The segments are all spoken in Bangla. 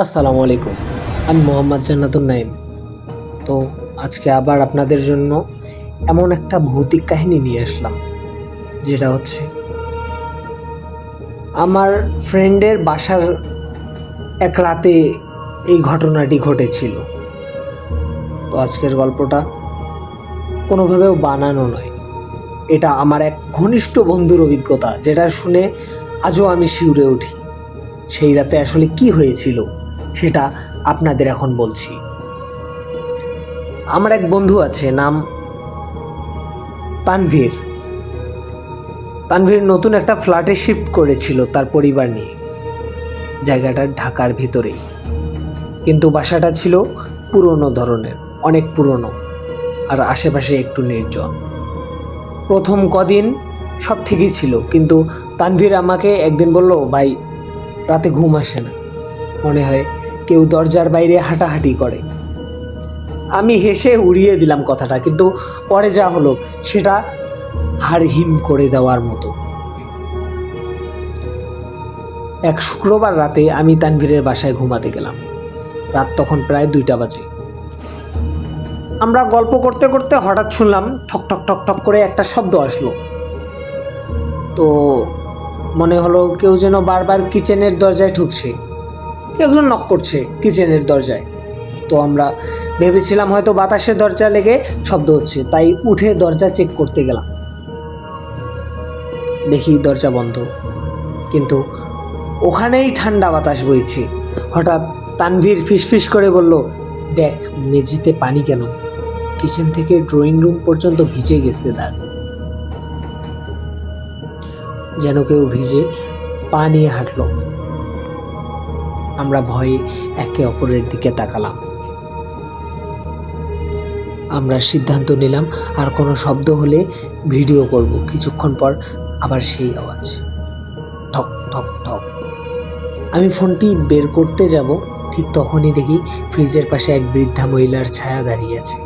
আসসালামু আলাইকুম। আমি মোহাম্মদ জান্নাতুন নাইম। তো আজকে আবার আপনাদের জন্য এমন একটা ভৌতিক কাহিনী নিয়ে আসলাম, যেটা হচ্ছে আমার ফ্রেন্ডের বাসার এক রাতে এই ঘটনাটি ঘটেছিল। তো আজকের গল্পটা কোনোভাবেও বানানো নয়, এটা আমার এক ঘনিষ্ঠ বন্ধুর অভিজ্ঞতা, যেটা শুনে আজও আমি শিউরে উঠি। সেই রাতে আসলে কি হয়েছিল সেটা আপনাদের এখন বলছি। আমার এক বন্ধু আছে, নাম তানভীর। তানভীর নতুন একটা ফ্ল্যাটে শিফট করেছিল তার পরিবার নিয়ে। জায়গাটা ঢাকার ভিতরেই, কিন্তু বাসাটা ছিল পুরনো ধরনের, অনেক পুরনো, আর আশেপাশে একটু নির্জন। প্রথম কদিন সব ঠিকই ছিল, কিন্তু তানভীর আমাকে একদিন বলল, ভাই রাতে ঘুম আসে না, মনে হয় কেউ দরজার বাইরে হাঁটাহাঁটি করে। আমি হেসে উড়িয়ে দিলাম কথাটা, কিন্তু পরে যা হলো সেটা হাড় হিম করে দেওয়ার মতো। এক শুক্রবার রাতে আমি তানভীরের বাসায় ঘুমাতে গেলাম। রাত তখন প্রায় 2টা বাজে। আমরা গল্প করতে করতে হঠাৎ শুনলাম ঠক ঠক ঠক ঠক করে একটা শব্দ আসলো। তো মনে হলো কেউ যেন বারবার কিচেনের দরজায় ঠুকছে, কেউ একজন নক করছে কিচেনের দরজায়। তো আমরা ভেবেছিলাম হয়তো বাতাসের দরজা লেগে শব্দ হচ্ছে, তাই উঠে দরজা চেক করতে গেলাম। দেখি দরজা বন্ধ, কিন্তু ওখানেই ঠান্ডা বাতাস বইছে। হঠাৎ তানভীর ফিসফিস করে বলল, দেখ মেঝেতে পানি কেন, কিচেন থেকে ড্রয়িং রুম পর্যন্ত ভিজে গেছে দাগ। যেন কেউ ভিজে পা নিয়ে হাঁটলো। আমরা ভয়ে একে অপরের দিকে তাকালাম। আমরা সিদ্ধান্ত নিলাম আর কোনো শব্দ হলে ভিডিও করব। কিছুক্ষণ পর আবার সেই আওয়াজ, ঠক ঠক ঠক। আমি ফোনটি বের করতে যাব, ঠিক তখনই দেখি ফ্রিজের পাশে এক বৃদ্ধা মহিলার ছায়া দাঁড়িয়ে আছে।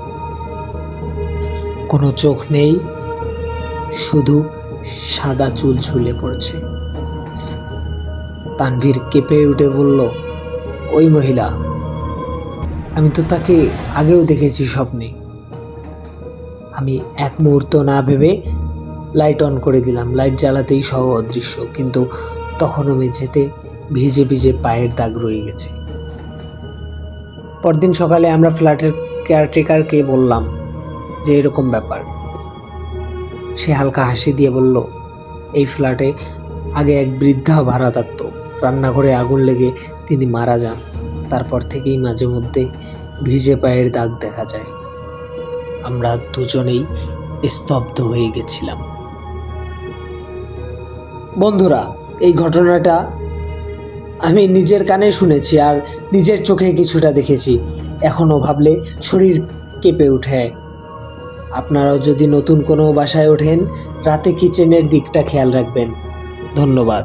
কোনো চোখ নেই, শুধু সাদা চুল ঝুলে পড়ছে। তানভীর কেঁপে উঠে বলল, ওই মহিলা, আমি তো তাকে আগেও দেখেছি স্বপ্নে। আমি এক মুহূর্ত না ভেবে লাইট অন করে দিলাম। লাইট জ্বালাতেই সব অদৃশ্য, কিন্তু তখনও মেঝেতে ভিজে ভিজে পায়ের দাগ রয়ে গেছে। পরদিন সকালে আমরা ফ্ল্যাটের কেয়ারটেকারকে বললাম যে এরকম ব্যাপার। সে হালকা হাসি দিয়ে বলল, এই ফ্ল্যাটে আগে এক বৃদ্ধা ভাড়া থাকত। রান্নাঘরে আগুন লেগে তিনি মারা যান। তারপর থেকেই মাঝে মধ্যে ভিজে পায়ের দাগ দেখা যায়। আমরা দুজনেই স্তব্ধ হয়ে গেছিলাম। বন্ধুরা, এই ঘটনাটা আমি নিজের কানে শুনেছি আর নিজের চোখে কিছুটা দেখেছি। এখনও ভাবলে শরীর কেঁপে ওঠে। আপনারাও যদি নতুন কোনো বাসায় ওঠেন, রাতে কিচেনের দিকটা খেয়াল রাখবেন। ধন্যবাদ।